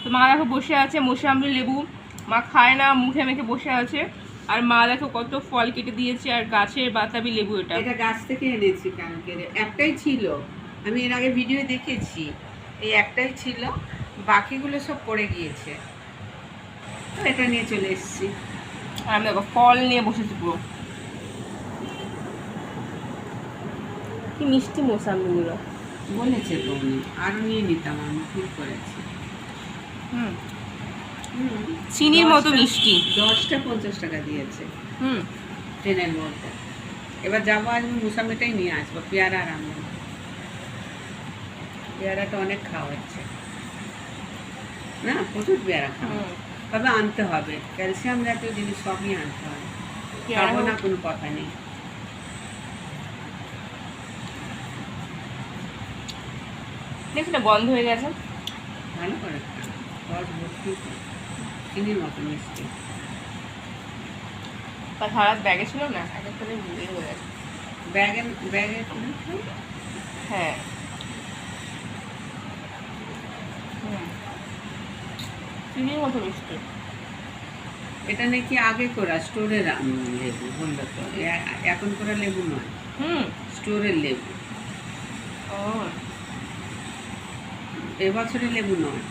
তো মা দেখো বসে আছে, মৌসুমী লেবু মা খায় না, মুখে মেখে বসে আছে। আর মা দেখো কত ফল কেটে দিয়েছে, আর গাছের বাতাবি লেবু। এটা গাছ থেকে এনেছি কালকে, একটাই ছিল, আমি এর আগে ভিডিও দেখেছি, এই একটাই ছিল, বাকিগুলো সব পড়ে গিয়েছে, তো এটা নিয়ে চলে এসেছি। আর আমি দেখো ফল নিয়ে বসেছি পুরো, কি মিষ্টি মৌসুমীগুলো। বলেছে তো উনি, আরও নিয়ে নিতাম, আমি ভুল করেছি। চিনির মতো মিষ্টি। 10টা 50 টাকা দিয়েছে ট্রেনের মধ্যে। এবার যাবো, আসবো মুসাম্বিটাই নিয়ে আসবো, পেয়ারা আর আনবো। পেয়ারাটা অনেক খাওয়া হচ্ছে না, প্রচুর পেয়ারা খাওয়া, তবে আনতে হবে, ক্যালসিয়াম জাতীয় জিনিস সবই আনতে হবে, খাবো না কোনো কথা নেই। দেখছি না বন্ধ হয়ে গেছে। ভালো করে রস ভর্তি, চিনির মতো মিষ্টি। সারা ব্যাগে ছিল না, এক একটা হয়ে গেছে ব্যাগে ব্যাগে। হ্যাঁ চিনির মতো মিষ্টি। এটা নাকি আগে করা স্টোরের লেবু বললো তো, এখন করা লেবু নয়, স্টোরের লেবু, এবছরের লেবু নয়।